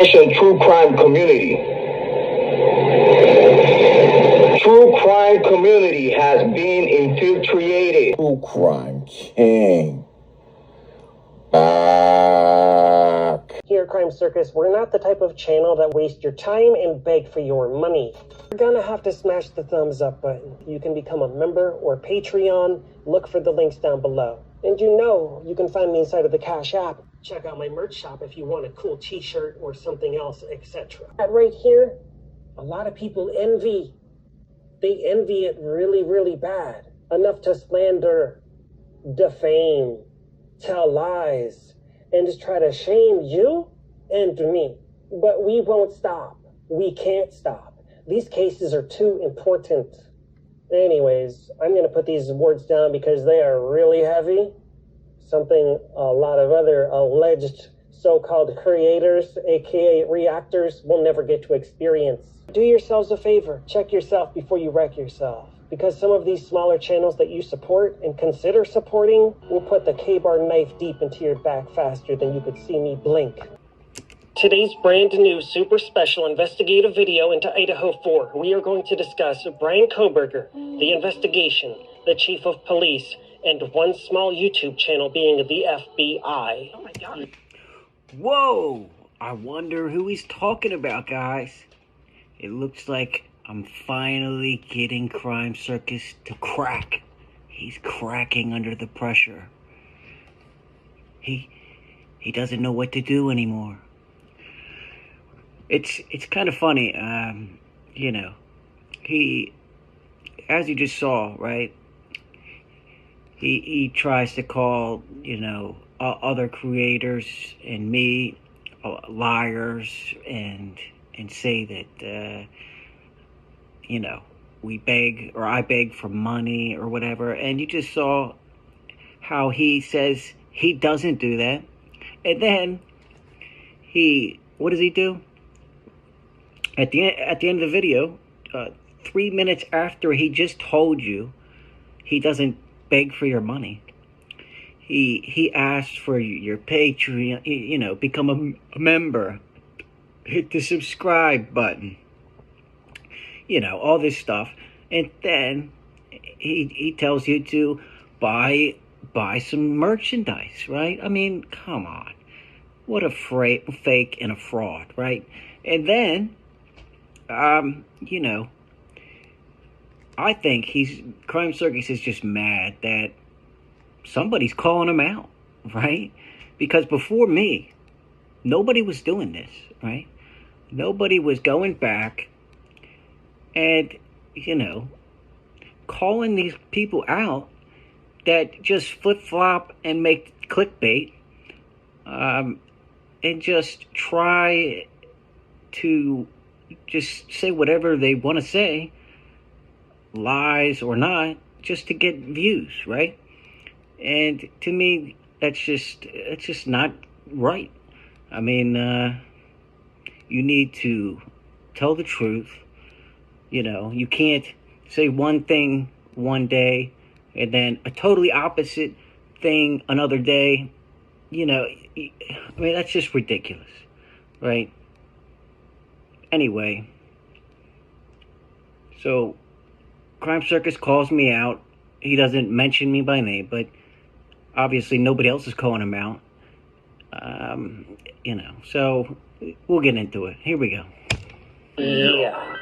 True crime community. True crime community has been infiltrated. True crime king. Back. Here at Crime Circus, we're not the type of channel that waste your time and beg for your money. You're gonna have to smash the thumbs up button. You can become a member or Patreon. Look for the links down below. And you can find me inside of the Cash App. Check out my merch shop if you want a cool t-shirt or something else, etc. That right here, a lot of people envy. They envy it really, really bad. Enough to slander, defame, tell lies, and just try to shame you and me. But we won't stop. We can't stop. These cases are too important. Anyways, I'm going to put these words down because they are really heavy. Something a lot of other alleged so-called creators, aka reactors, will never get to experience. Do yourselves a favor. Check yourself before you wreck yourself. Because some of these smaller channels that you support and consider supporting will put the K-bar knife deep into your back faster than you could see me blink. Today's brand new super special investigative video into Idaho 4, we are going to discuss Bryan Kohberger, the investigation, the chief of police, and one small YouTube channel being the FBI. Oh my God. Whoa! I wonder who he's talking about, guys. It looks like I'm finally getting Crime Circus to crack. He's cracking under the pressure. He doesn't know what to do anymore. It's kind of funny, you know. He, as you just saw, right? He tries to call, you know, other creators and me liars and say that you know, I beg for money or whatever. And you just saw how he says he doesn't do that. And then what does he do? At the end of the video, 3 minutes after he just told you he doesn't beg for your money, he asked for your Patreon, you know, become a member, hit the subscribe button, you know, all this stuff. And then he tells you to buy some merchandise, right? I mean, come on. What a fake and a fraud, right? And then, you know, I think Crime Circus is just mad that somebody's calling him out, right? Because before me, nobody was doing this, right? Nobody was going back and, you know, calling these people out that just flip-flop and make clickbait, and just try to just say whatever they want to say, lies or not, just to get views, right? And to me, it's just not right. I mean, you need to tell the truth. You know, you can't say one thing one day and then a totally opposite thing another day. You know, I mean, that's just ridiculous, right? Anyway, so Crime Circus calls me out. He doesn't mention me by name, but obviously nobody else is calling him out. You know, so we'll get into it. Here we go. Yeah.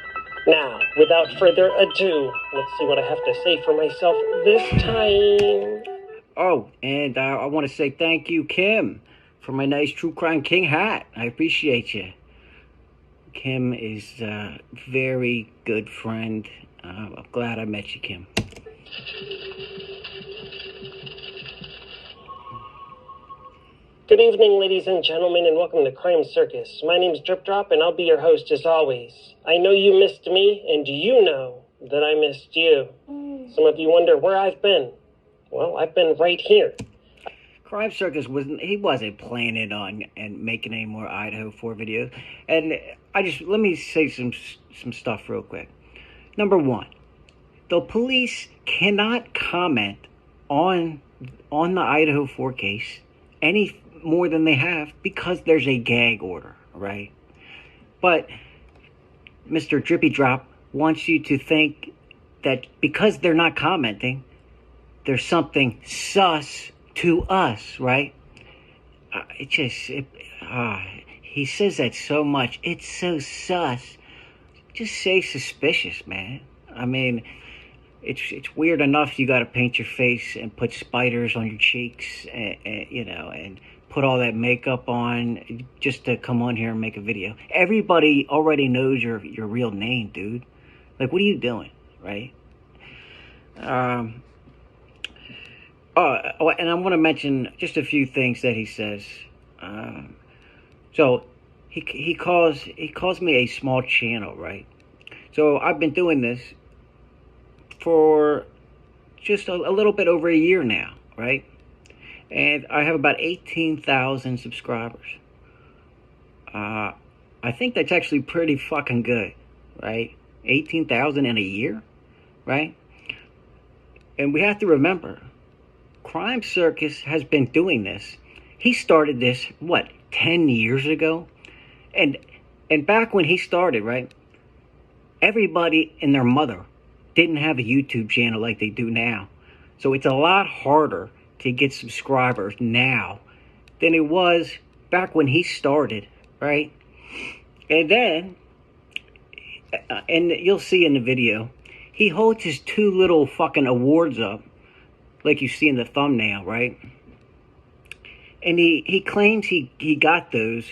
Now, without further ado, let's see what I have to say for myself this time. Oh, and I want to say thank you, Kim, for my nice True Crime King hat. I appreciate you. Kim is a very good friend. I'm glad I met you, Kim. Good evening, ladies and gentlemen, and welcome to Crime Circus. My name's Drip Drop, and I'll be your host as always. I know you missed me, and you know that I missed you. Some of you wonder where I've been. Well, I've been right here. Crime Circus wasn't planning on and making any more Idaho 4 videos. And let me say some stuff real quick. Number one, the police cannot comment on the Idaho 4 case any more than they have because there's a gag order, right? But Mr. Drippy Drop wants you to think that because they're not commenting, there's something sus to us, right? He says that so much. It's so sus. Just say suspicious, man. I mean, it's weird enough you got to paint your face and put spiders on your cheeks, and put all that makeup on just to come on here and make a video. Everybody already knows your real name, dude. Like, what are you doing, right? And I want to mention just a few things that he says. So he calls me a small channel, right? So I've been doing this for just a little bit over a year now, right? And I have about 18,000 subscribers. I think that's actually pretty fucking good, right? 18,000 in a year, right? And we have to remember, Crime Circus has been doing this. He started this, 10 years ago? And back when he started, right, everybody and their mother didn't have a YouTube channel like they do now. So it's a lot harder to get subscribers now than it was back when he started, right? And then, and you'll see in the video, he holds his two little fucking awards up, like you see in the thumbnail, right? And he claims he got those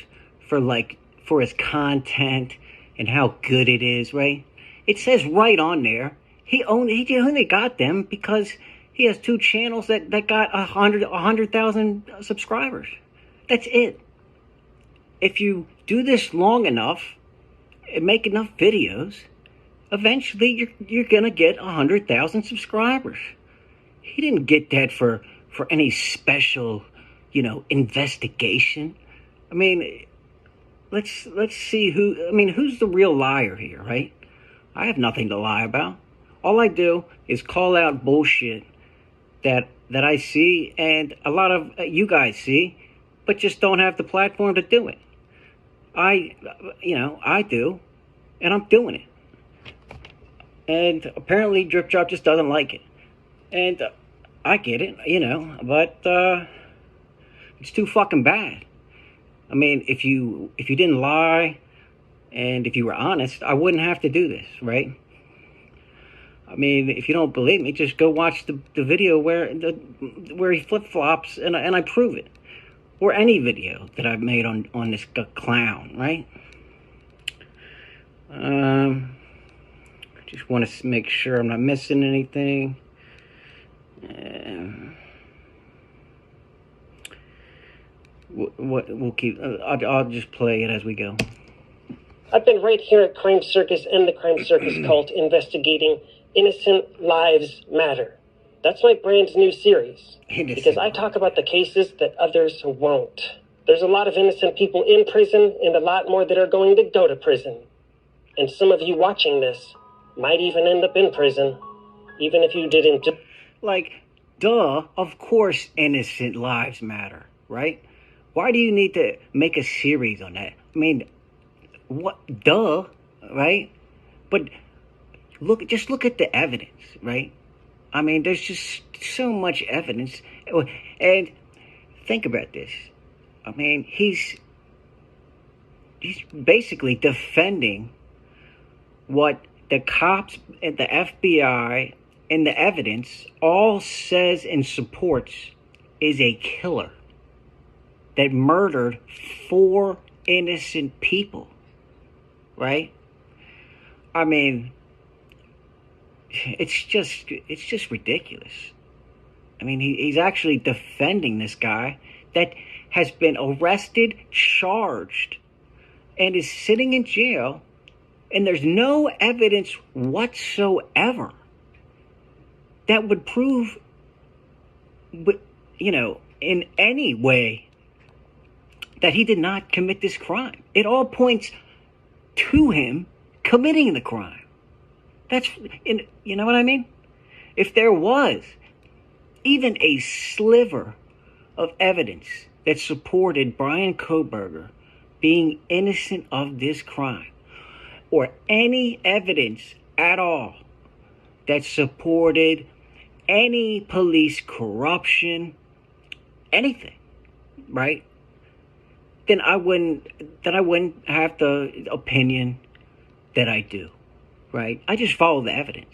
for his content and how good it is, right? It says right on there, he only got them because he has two channels that got 100,000 subscribers. That's it. If you do this long enough and make enough videos, eventually you're gonna get 100,000 subscribers. He didn't get that for any special, investigation. I mean, let's see who's the real liar here, right? I have nothing to lie about. All I do is call out bullshit that I see and a lot of you guys see, but just don't have the platform to do it. I do, and I'm doing it. And apparently Drip Drop just doesn't like it. And I get it, but it's too fucking bad. I mean, if you didn't lie and if you were honest, I wouldn't have to do this, right? I mean, if you don't believe me, just go watch the video where he flip-flops and I prove it. Or any video that I've made on this clown, right? Just want to make sure I'm not missing anything. We'll keep. I'll just play it as we go. I've been right here at Crime Circus and the Crime Circus cult investigating Innocent Lives Matter. That's my brand new series. Because I talk about the cases that others won't. There's a lot of innocent people in prison and a lot more that are going to go to prison. And some of you watching this might even end up in prison, even if you didn't do... Duh, of course innocent lives matter, right? Why do you need to make a series on that? I mean, what? Duh, right? But just look at the evidence, right? I mean, there's just so much evidence. And think about this. I mean, he's basically defending what the cops and the FBI and the evidence all says and supports is a killer that murdered 4 innocent people, right? I mean, it's just ridiculous. I mean, he's actually defending this guy that has been arrested, charged, and is sitting in jail, and there's no evidence whatsoever that would prove, in any way that he did not commit this crime. It all points to him committing the crime. You know what I mean? If there was even a sliver of evidence that supported Bryan Kohberger being innocent of this crime or any evidence at all that supported any police corruption, anything, right? Then I wouldn't have the opinion that I do, right? I just follow the evidence,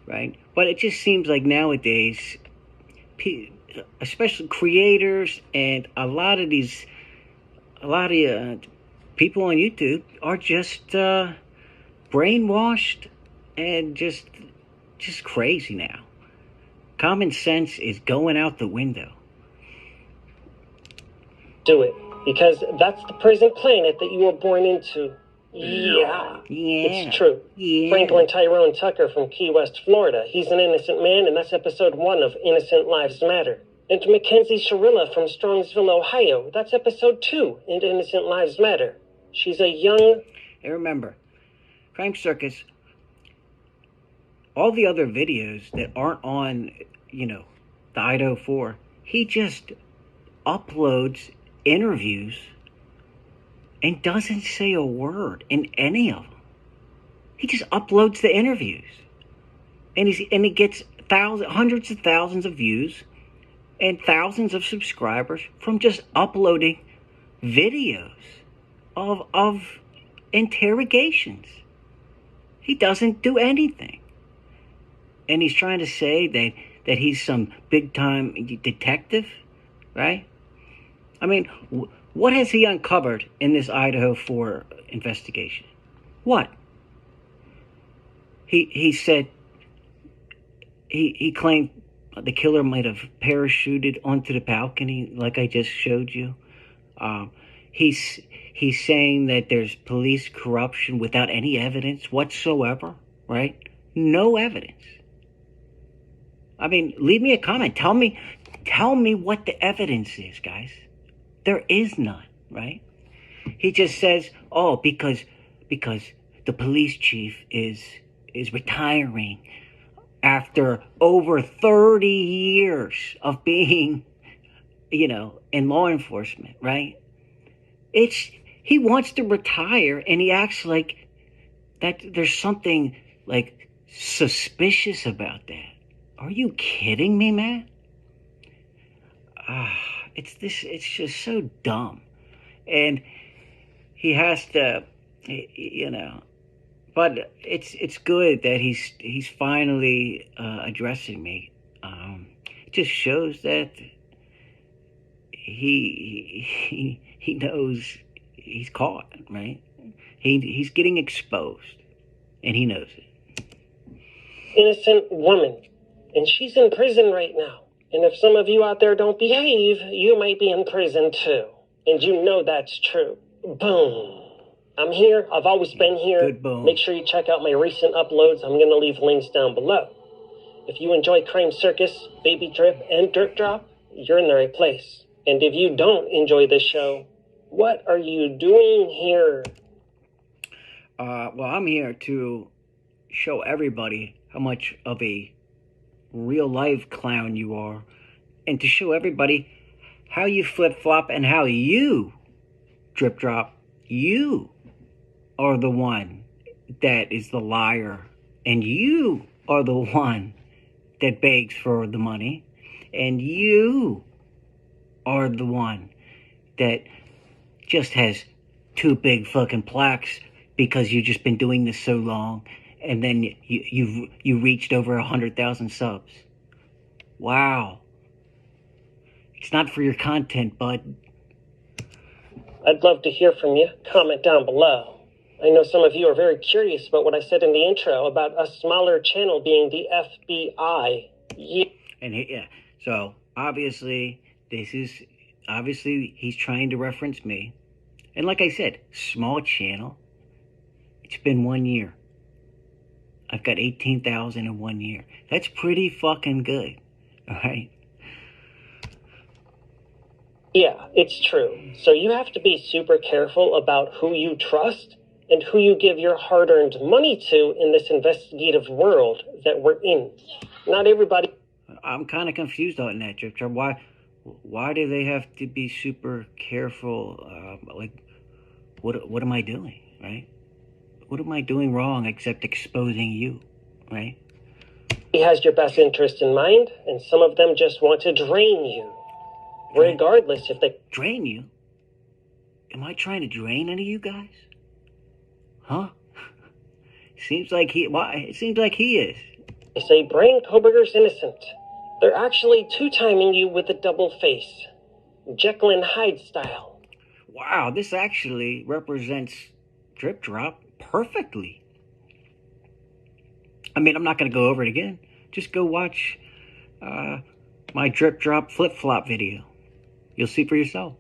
right? But it just seems like nowadays, especially creators and a lot of people on YouTube are just brainwashed and just crazy now. Common sense is going out the window. Do it, because that's the prison planet that you were born into. Yeah. It's true. Yeah. Franklin Tyrone Tucker from Key West, Florida. He's an innocent man, and that's episode 1 of Innocent Lives Matter. And Mackenzie Sharilla from Strongsville, Ohio. That's episode 2 in Innocent Lives Matter. She's a young... And remember, Crime Circus, all the other videos that aren't on, the Idaho 4, he just uploads interviews and doesn't say a word in any of them. He just uploads the interviews. And he gets hundreds of thousands of views and thousands of subscribers from just uploading videos of interrogations. He doesn't do anything. And he's trying to say that he's some big-time detective, right? I mean, what has he uncovered in this Idaho 4 investigation? What? He said he claimed the killer might have parachuted onto the balcony, like I just showed you. He's saying that there's police corruption without any evidence whatsoever, right? No evidence. I mean, leave me a comment. Tell me what the evidence is, guys. There is none, right? He just says, oh, because the police chief is retiring after over 30 years of being, in law enforcement, right? He wants to retire, and he acts like that there's something like suspicious about that. Are you kidding me, man? It's just so dumb. And he has to, but it's good that he's finally addressing me. It just shows that he knows he's caught, right? He's getting exposed, and he knows it. Innocent woman. And she's in prison right now. And if some of you out there don't behave, you might be in prison too. And you know that's true. Boom. I'm here. I've always been here. Good boom. Make sure you check out my recent uploads. I'm going to leave links down below. If you enjoy Crime Circus, Baby Drip, and Dirt Drop, you're in the right place. And if you don't enjoy this show, what are you doing here? Well, I'm here to show everybody how much of a real life clown you are, and to show everybody how you flip-flop and how you drip drop. You are the one that is the liar, and you are the one that begs for the money, and you are the one that just has 2 big fucking plaques because you've just been doing this so long. And then you reached over 100,000 subs. Wow. It's not for your content, bud. I'd love to hear from you. Comment down below. I know some of you are very curious about what I said in the intro about a smaller channel being the FBI. Yeah. And so obviously he's trying to reference me. And like I said, small channel. It's been 1 year. I've got 18,000 in 1 year. That's pretty fucking good. All right? Yeah, it's true. So you have to be super careful about who you trust and who you give your hard-earned money to in this investigative world that we're in. Not everybody... I'm kind of confused on that, Drip Drop. Why do they have to be super careful? what am I doing, right? What am I doing wrong except exposing you, right? He has your best interest in mind, and some of them just want to drain you. Regardless if they... Drain you? Am I trying to drain any of you guys? Huh? Seems like he... Why? It seems like he is. They say Bryan Kohberger's innocent. They're actually two-timing you with a double face. Jekyll and Hyde style. Wow, this actually represents Drip Drop perfectly. I mean, I'm not going to go over it again. Just go watch my Drip Drop flip-flop video. You'll see for yourself.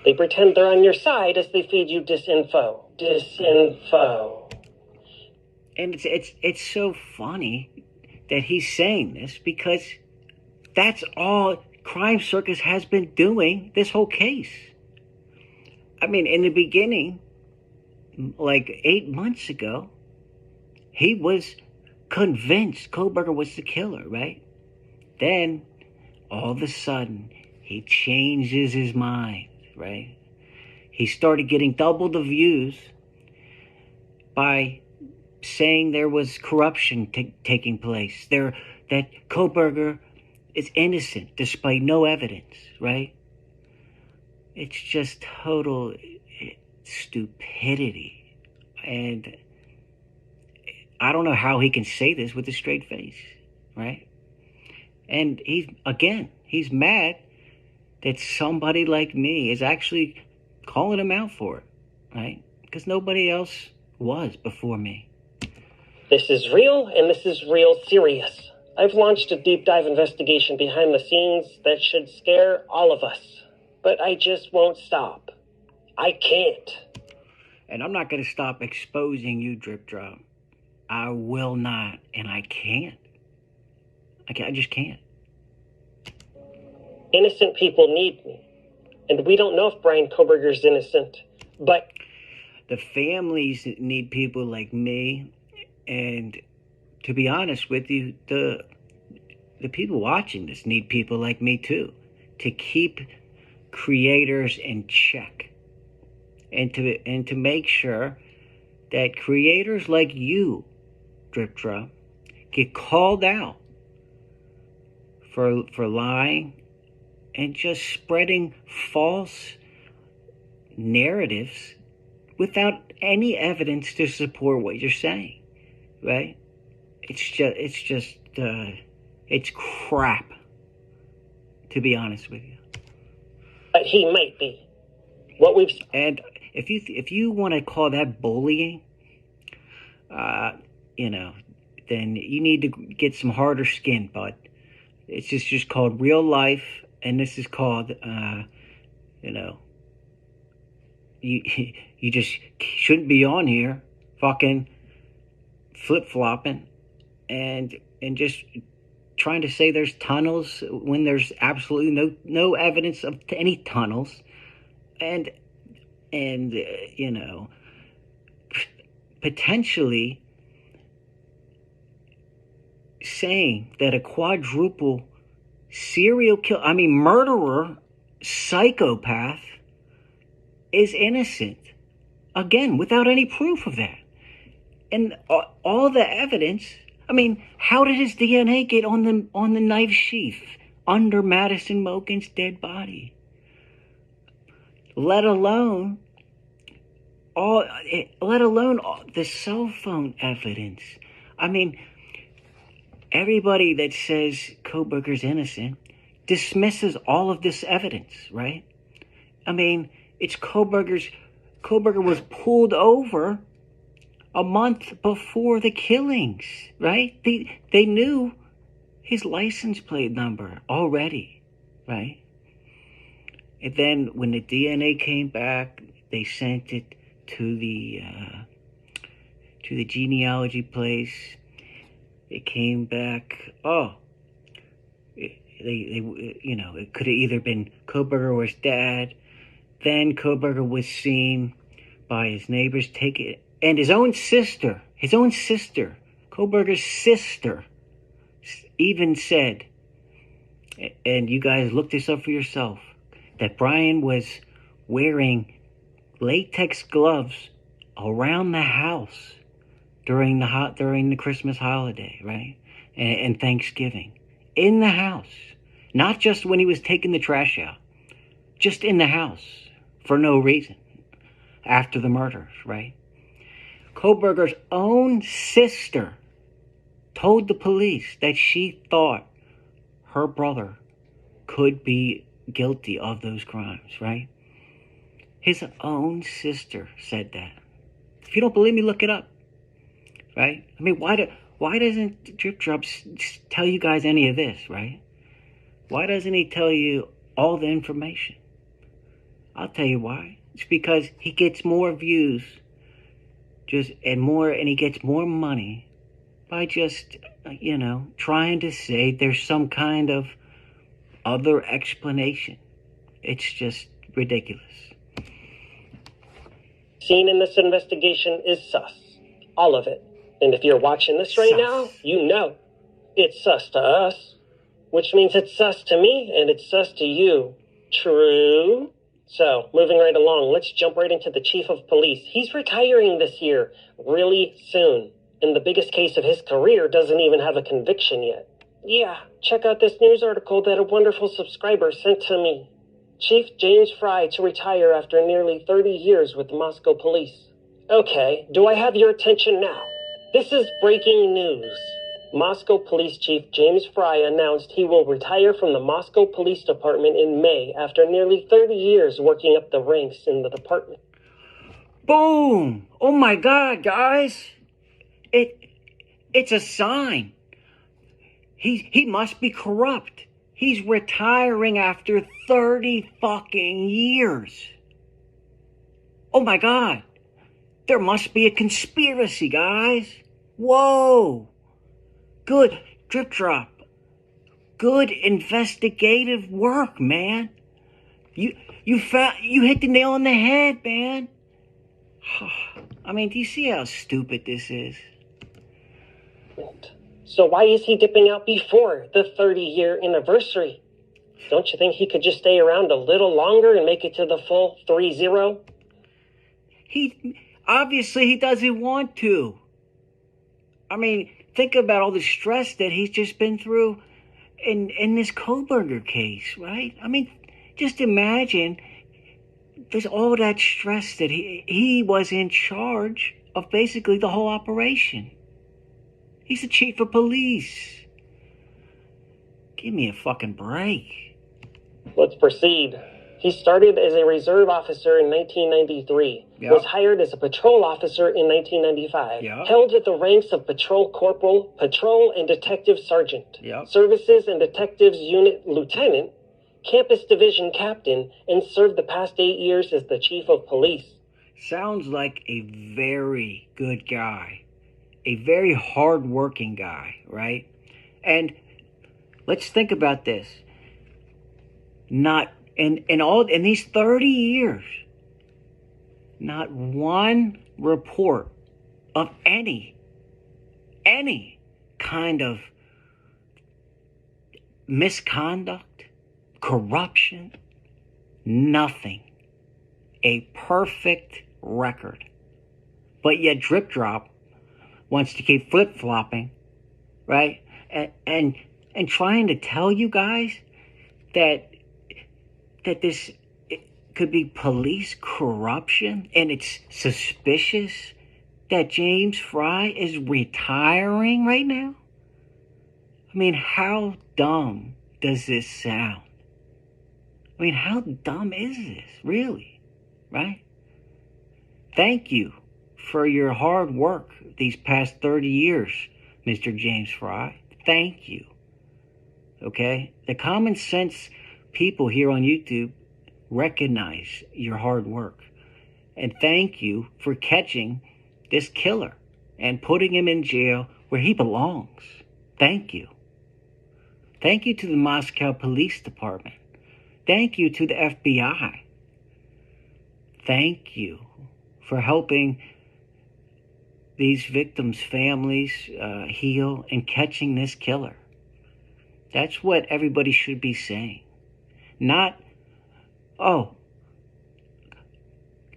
They pretend they're on your side as they feed you disinfo. Disinfo. And it's so funny that he's saying this, because that's all Crime Circus has been doing this whole case. I mean, in the beginning, like 8 months ago, he was convinced Kohberger was the killer, right? Then, all of a sudden, he changes his mind, right? He started getting double the views by saying there was corruption taking place. That Kohberger is innocent despite no evidence, right? It's just total stupidity. And I don't know how he can say this with a straight face, right? And he's mad that somebody like me is actually calling him out for it, right? Because nobody else was before me. This is real, and this is real serious. I've launched a deep dive investigation behind the scenes that should scare all of us. But I just won't stop. I can't. And I'm not going to stop exposing you, Drip Drop. I will not, and I can't. I just can't. Innocent people need me. And we don't know if Bryan Kohberger's innocent, but... The families need people like me, and to be honest with you, the people watching this need people like me too, to keep creators in check, and to make sure that creators like you, Drip Drop, get called out for lying and just spreading false narratives without any evidence to support what you're saying, right? It's crap, to be honest with you. But he might be. What we've... And if you want to call that bullying, then you need to get some harder skin, bud. It's just called real life, and this is called, you just shouldn't be on here fucking flip-flopping and just trying to say there's tunnels when there's absolutely no evidence of any tunnels, and potentially saying that a quadruple murderer, psychopath is innocent, again, without any proof of that. And all the evidence, how did his DNA get on the knife sheath under Madison Moken's dead body? Let alone all the cell phone evidence. Everybody that says Kohberger's innocent dismisses all of this evidence, right? It's Kohberger was pulled over a month before the killings, right? They knew his license plate number already, right? And then when the DNA came back, they sent it to the genealogy place. It came back. It could have either been Kohberger or his dad. Then Kohberger was seen by his neighbors take it, and his own sister, Kohberger's sister, even said, and you guys look this up for yourself, that Bryan was wearing latex gloves around the house during the Christmas holiday, right? And Thanksgiving. In the house. Not just when he was taking the trash out. Just in the house. For no reason. After the murders, right? Kohberger's own sister told the police that she thought her brother could be guilty of those crimes, right? His own sister said that. If you don't believe me, look it up, right? I mean, why doesn't Drip Drop tell you guys any of this, right? Why doesn't he tell you all the information? I'll tell you why. It's because he gets more views, and he gets more money by just, trying to say there's some kind of other explanation. It's just ridiculous. Seen in this investigation is sus. All of it. And if you're watching this right now, you know it's sus to us. Which means it's sus to me and it's sus to you. True? So, moving right along, let's jump right into the chief of police. He's retiring this year, really soon. And the biggest case of his career doesn't even have a conviction yet. Yeah, check out this news article that a wonderful subscriber sent to me. Chief James Fry to retire after nearly 30 years with the Moscow police. Okay, do I have your attention now? This is breaking news. Moscow Police Chief James Fry announced he will retire from the Moscow Police Department in May after nearly 30 years working up the ranks in the department. Boom! Oh my God, guys! It's a sign. He must be corrupt. He's retiring after 30 fucking years. Oh my God. There must be a conspiracy, guys. Whoa. Good Drip Drop. Good investigative work, man. You hit the nail on the head, man. I mean, do you see how stupid this is? So why is he dipping out before the 30-year anniversary? Don't you think he could just stay around a little longer and make it to the full 3-0? He doesn't want to. I mean, think about all the stress that he's just been through in this Kohberger case, right? I mean, just imagine there's all that stress that he was in charge of basically the whole operation. He's the chief of police. Give me a fucking break. Let's proceed. He started as a reserve officer in 1993, was hired as a patrol officer in 1995, held at the ranks of patrol corporal, patrol and detective sergeant, services and detectives unit lieutenant, campus division captain, and served the past 8 years as the chief of police. Sounds like a very good guy. A very hard-working guy, right? And let's think about this. Not in these 30 years, not one report of any kind of misconduct, corruption, nothing. A perfect record. But yet Drip Drop wants to keep flip-flopping, right? And trying to tell you guys that this could be police corruption, and it's suspicious that James Fry is retiring right now? I mean, how dumb does this sound? I mean, how dumb is this, really? Right? Thank you for your hard work these past 30 years, Mr. James Fry. Thank you. Okay? The common sense people here on YouTube recognize your hard work. And thank you for catching this killer and putting him in jail where he belongs. Thank you. Thank you to the Moscow Police Department. Thank you to the FBI. Thank you for helping these victims' families heal and catching this killer. That's what everybody should be saying. Not, oh,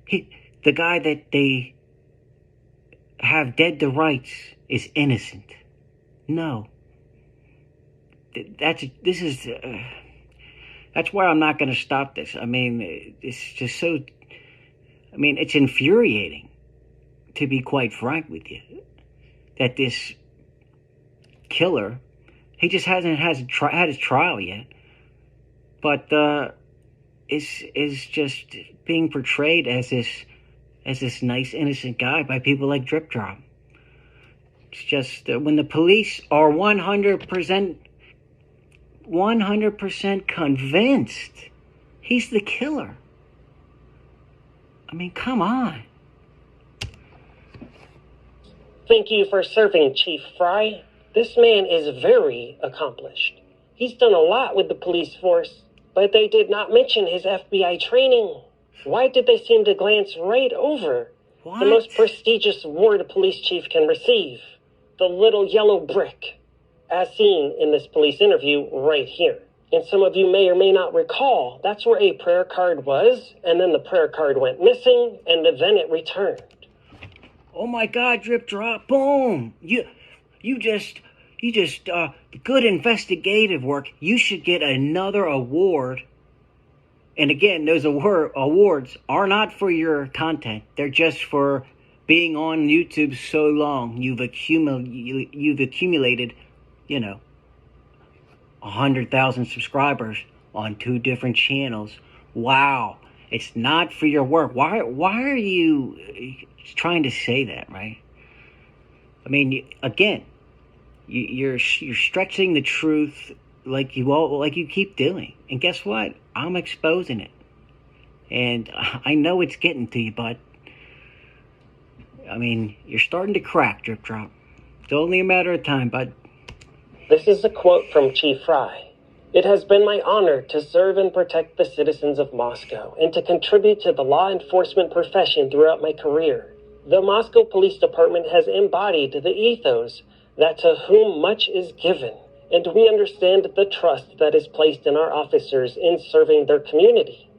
The guy that they have dead to rights is innocent. No. That's why I'm not going to stop this. I mean, it's just so... I mean, it's infuriating, to be quite frank with you, that this killer, he just hasn't had his trial yet, but is just being portrayed as this nice, innocent guy by people like Drip Drop. It's just when the police are 100% convinced he's the killer. I mean, come on. Thank you for serving, Chief Fry. This man is very accomplished. He's done a lot with the police force, but they did not mention his FBI training. Why did they seem to glance right over the most prestigious award a police chief can receive? The little yellow brick, as seen in this police interview right here. And some of you may or may not recall, that's where a prayer card was, and then the prayer card went missing, and then it returned. Oh my God, Drip Drop, boom! You just good investigative work. You should get another award. And again, those awards are not for your content. They're just for being on YouTube so long. You've accumulated, 100,000 subscribers on 2 different channels. Wow. It's not for your work. Why are you trying to say that, right? I mean, again, you're stretching the truth like you keep doing. And guess what? I'm exposing it. And I know it's getting to you, but I mean, you're starting to crack, Drip Drop. It's only a matter of time, bud. This is a quote from Chief Fry. It has been my honor to serve and protect the citizens of Moscow and to contribute to the law enforcement profession throughout my career. The Moscow Police Department has embodied the ethos that to whom much is given, and we understand the trust that is placed in our officers in serving their community.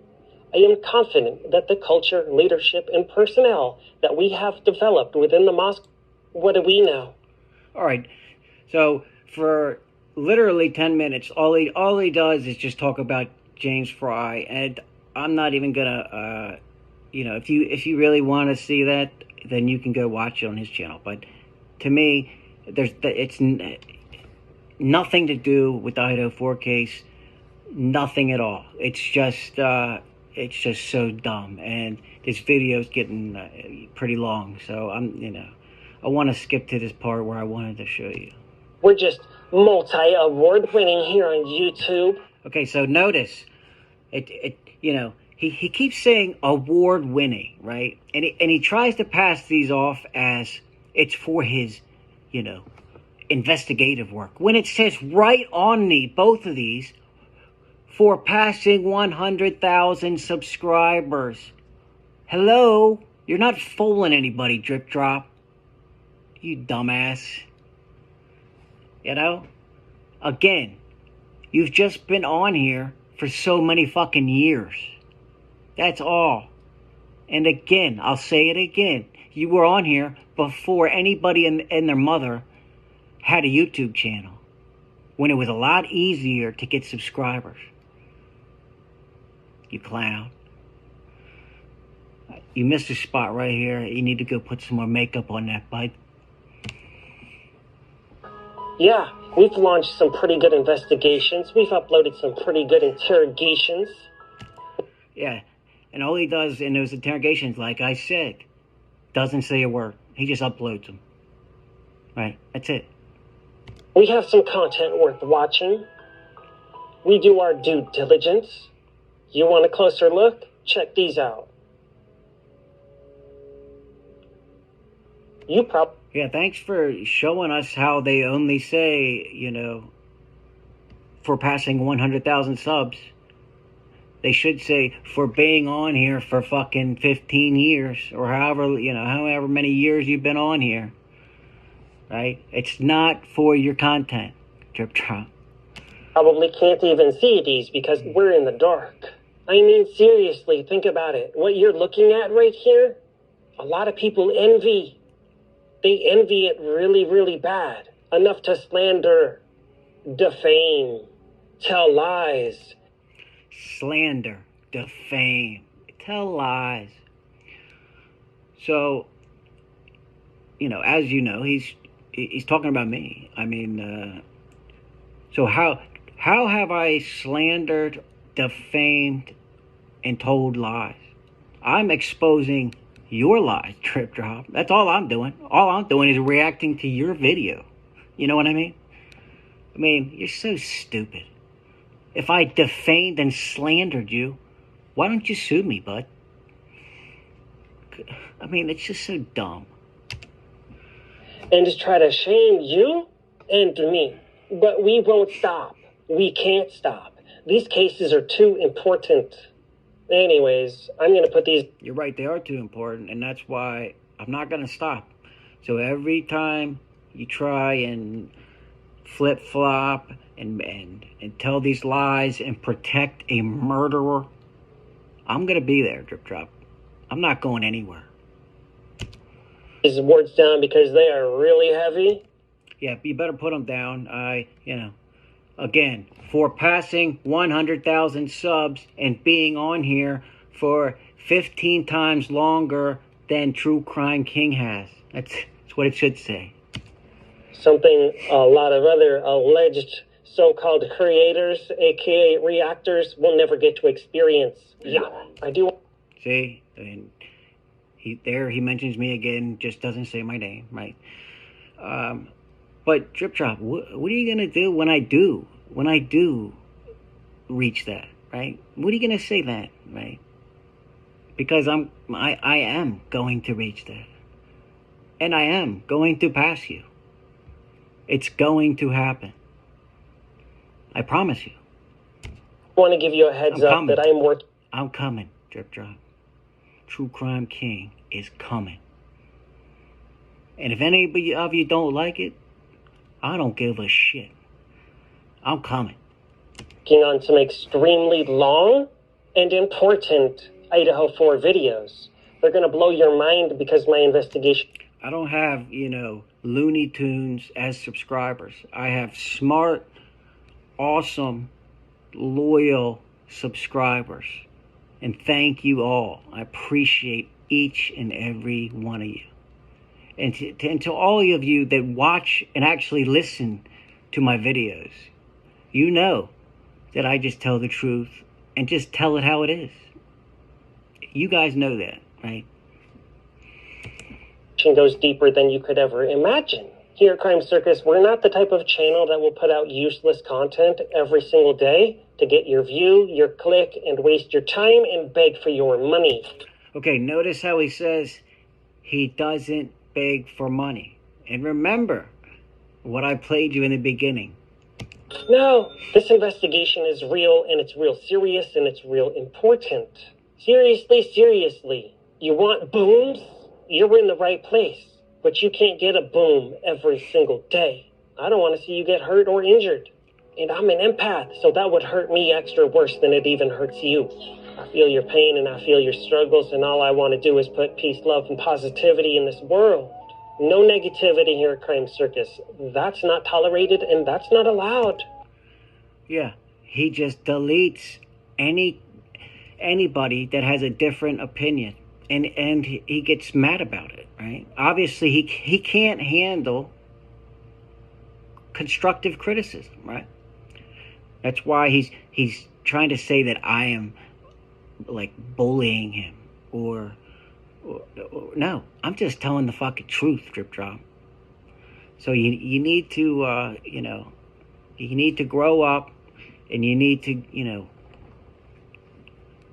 I am confident that the culture, leadership, and personnel that we have developed within the Moscow... What do we know? All right, so for literally 10 minutes, all he does is just talk about James Fry, and I'm not even gonna, if you really want to see that, then you can go watch it on his channel. But to me, it's nothing to do with the Idaho 4 case, nothing at all. It's just so dumb, and this video is getting pretty long, so I want to skip to this part where I wanted to show you. We're just multi-award winning here on YouTube. Okay, so notice, he keeps saying award winning, right? And he tries to pass these off as it's for his, investigative work. When it says right on both of these, for passing 100,000 subscribers. Hello? You're not fooling anybody, Drip Drop. You dumbass. Again, you've just been on here for so many fucking years. That's all. And again, I'll say it again. You were on here before anybody and their mother had a YouTube channel. When it was a lot easier to get subscribers. You clown. You missed a spot right here. You need to go put some more makeup on that, bud. Yeah, we've launched some pretty good investigations. We've uploaded some pretty good interrogations. Yeah, and all he does in those interrogations, like I said, doesn't say a word. He just uploads them. Right, that's it. We have some content worth watching. We do our due diligence. You want a closer look? Check these out. Yeah, thanks for showing us how they only say, for passing 100,000 subs. They should say for being on here for fucking 15 years or however many years you've been on here. Right? It's not for your content, Drip Drop. Probably can't even see these because we're in the dark. I mean, seriously, think about it. What you're looking at right here, a lot of people envy. They envy it really, really bad. Enough to slander, defame, tell lies. Slander, defame, tell lies. So, as you know, he's talking about me. I mean, so how have I slandered, defamed, and told lies? I'm exposing your lies, Trip Drop. That's all I'm doing. All I'm doing is reacting to your video. You know what I mean? I mean, you're so stupid. If I defamed and slandered you, why don't you sue me, bud? I mean, it's just so dumb. And just try to shame you and me. But we won't stop. We can't stop. These cases are too important. Anyways, I'm going to put these... You're right, they are too important, and that's why I'm not going to stop. So every time you try and flip-flop and tell these lies and protect a murderer, I'm going to be there, Drip Drop. I'm not going anywhere. These words down because they are really heavy. Yeah, you better put them down. Again, for passing 100,000 subs and being on here for 15 times longer than True Crime King has. That's what it should say. Something a lot of other alleged so-called creators, aka reactors, will never get to experience. Yeah, I do. See, and he mentions me again, just doesn't say my name, right? But Drip Drop, what are you gonna do when I do reach that, right? What are you gonna say then, right? Because I am going to reach that, and I am going to pass you. It's going to happen. I promise you. I want to give you a heads up that I'm working. I'm coming, Drip Drop. True Crime King is coming. And if anybody of you don't like it, I don't give a shit. I'm coming. Working on some extremely long and important Idaho 4 videos. They're going to blow your mind because my investigation... I don't have, Looney Tunes as subscribers. I have smart, awesome, loyal subscribers. And thank you all. I appreciate each and every one of you. And to all of you that watch and actually listen to my videos, you know that I just tell the truth and just tell it how it is. You guys know that, right? Goes deeper than you could ever imagine. Here at Crime Circus, we're not the type of channel that will put out useless content every single day to get your view, your click, and waste your time and beg for your money. Okay, notice how he says he doesn't beg for money. And remember what I played you in the beginning. No, this investigation is real, and it's real serious, and it's real important. Seriously, you want booms? You're in the right place, but you can't get a boom every single day. I don't want to see you get hurt or injured. And I'm an empath, so that would hurt me extra worse than it even hurts you. I feel your pain and I feel your struggles, and all I want to do is put peace, love, and positivity in this world. No negativity here at Crime Circus. That's not tolerated, and that's not allowed. Yeah, he just deletes anybody that has a different opinion. And he gets mad about it, right? Obviously, he can't handle constructive criticism, right? That's why he's trying to say that I am like bullying him or no, I'm just telling the fucking truth, Drip Drop. So you need to you need to grow up, and you need to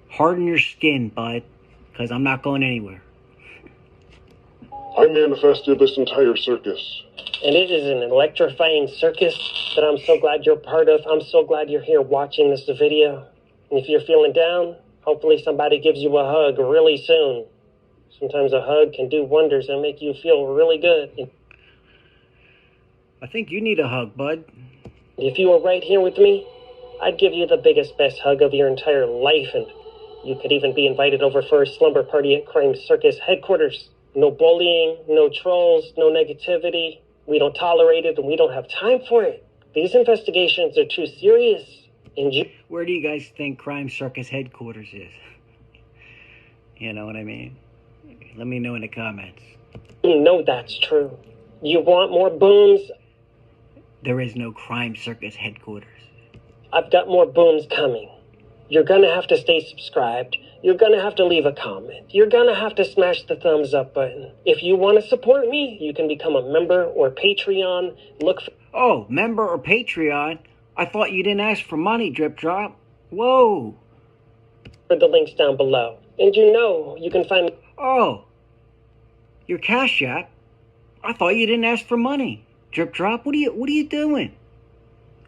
harden your skin, bud. Because I'm not going anywhere. I manifested this entire circus. And it is an electrifying circus that I'm so glad you're part of. I'm so glad you're here watching this video. And if you're feeling down, hopefully somebody gives you a hug really soon. Sometimes a hug can do wonders and make you feel really good. I think you need a hug, bud. If you were right here with me, I'd give you the biggest, best hug of your entire life, and You could even be invited over for a slumber party at Crime Circus headquarters. No bullying, no trolls, no negativity. We don't tolerate it and we don't have time for it. These investigations are too serious. Where do you guys think Crime Circus headquarters is? You know what I mean? Let me know in the comments. You know that's true. You want more booms? There is no Crime Circus headquarters. I've got more booms coming. You're gonna have to stay subscribed. You're gonna have to leave a comment. You're gonna have to smash the thumbs up button. If you want to support me, you can become a member or Patreon. Oh, member or Patreon? I thought you didn't ask for money, Drip Drop. Whoa. For the links down below. And you can find... Oh, your Cash App? I thought you didn't ask for money. Drip Drop, what are you doing?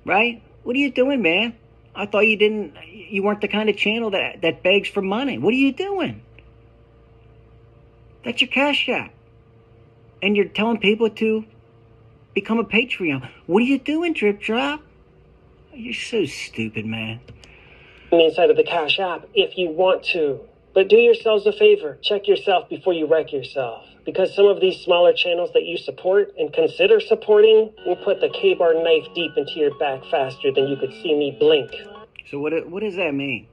Right? What are you doing, man? I thought you weren't the kind of channel that begs for money. What are you doing? That's your Cash App. And you're telling people to become a Patreon. What are you doing, Drip Drop? You're so stupid, man. Inside of the Cash App if you want to. But do yourselves a favor. Check yourself before you wreck yourself. Because some of these smaller channels that you support and consider supporting will put the K-bar knife deep into your back faster than you could see me blink. So what does that mean?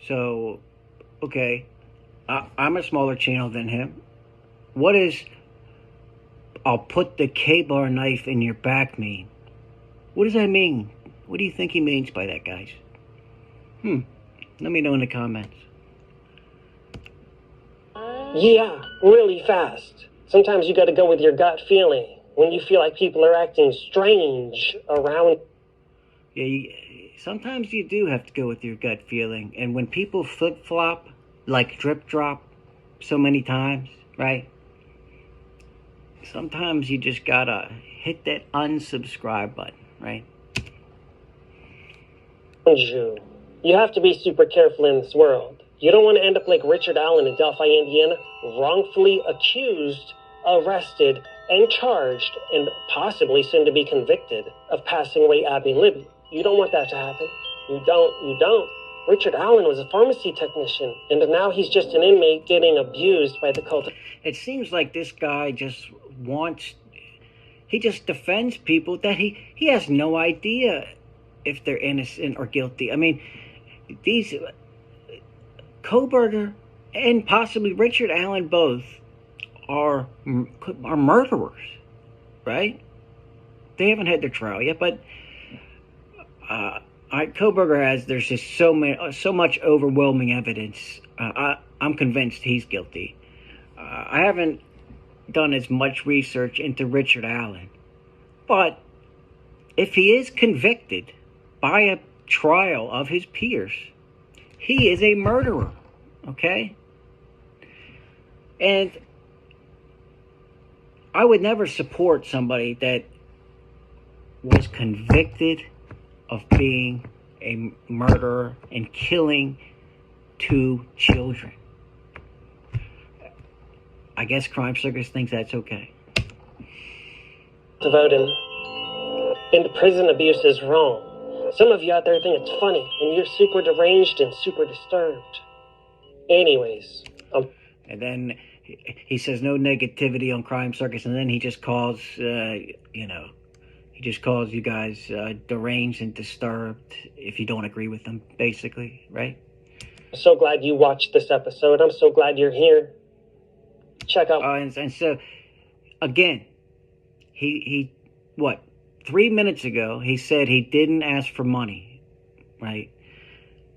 So, okay, I'm a smaller channel than him. What is I'll put the K-bar knife in your back mean? What does that mean? What do you think he means by that, guys? Let me know in the comments. Yeah, really fast. Sometimes you gotta go with your gut feeling. When you feel like people are acting strange around... Yeah, sometimes you do have to go with your gut feeling. And when people flip-flop, like Drip Drop, so many times, right? Sometimes you just gotta hit that unsubscribe button, right? You have to be super careful in this world. You don't want to end up like Richard Allen in Delphi, Indiana, wrongfully accused, arrested, and charged, and possibly soon to be convicted of passing away Abby Libby. You don't want that to happen. You don't. Richard Allen was a pharmacy technician, and now he's just an inmate getting abused by the cult. It seems like this guy just he just defends people that he has no idea if they're innocent or guilty. I mean, these... Kohberger and possibly Richard Allen both are murderers, right? They haven't had their trial yet, but Kohberger has. There's just so much overwhelming evidence. I'm convinced he's guilty. I haven't done as much research into Richard Allen, but if he is convicted by a trial of his peers, he is a murderer, okay? And I would never support somebody that was convicted of being a murderer and killing 2 children. I guess Crime Circus thinks that's okay. To vote in. And prison abuse is wrong. Some of you out there think it's funny, and you're super deranged and super disturbed. Anyways, And then he says no negativity on Crime Circus, and then he just calls, he just calls you guys deranged and disturbed if you don't agree with him, basically, right? I'm so glad you watched this episode. I'm so glad you're here. Check out... and so, again, he 3 minutes ago, he said he didn't ask for money, right?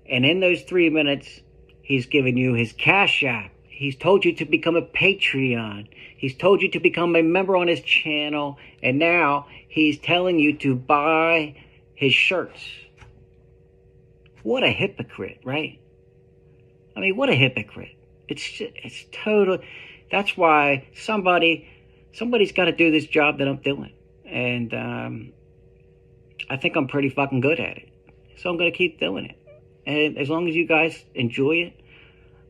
And in those 3 minutes, he's given you his Cash App. He's told you to become a Patreon. He's told you to become a member on his channel. And now he's telling you to buy his shirts. What a hypocrite, right? I mean, what a hypocrite. It's total. That's why somebody's got to do this job that I'm doing. And I think I'm pretty fucking good at it. So I'm going to keep doing it. And as long as you guys enjoy it,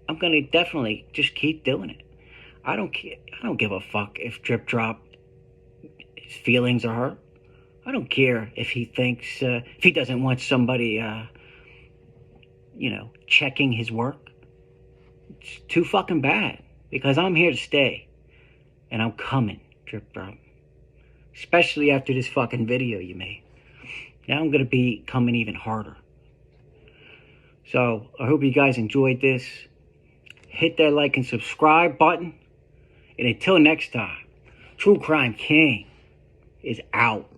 I'm going to definitely just keep doing it. I don't give a fuck if Drip Drop, his feelings are hurt. I don't care if he thinks, if he doesn't want somebody checking his work. It's too fucking bad. Because I'm here to stay. And I'm coming, Drip Drop. Especially after this fucking video you made. Now I'm going to be coming even harder. So, I hope you guys enjoyed this. Hit that like and subscribe button. And until next time, True Crime King is out.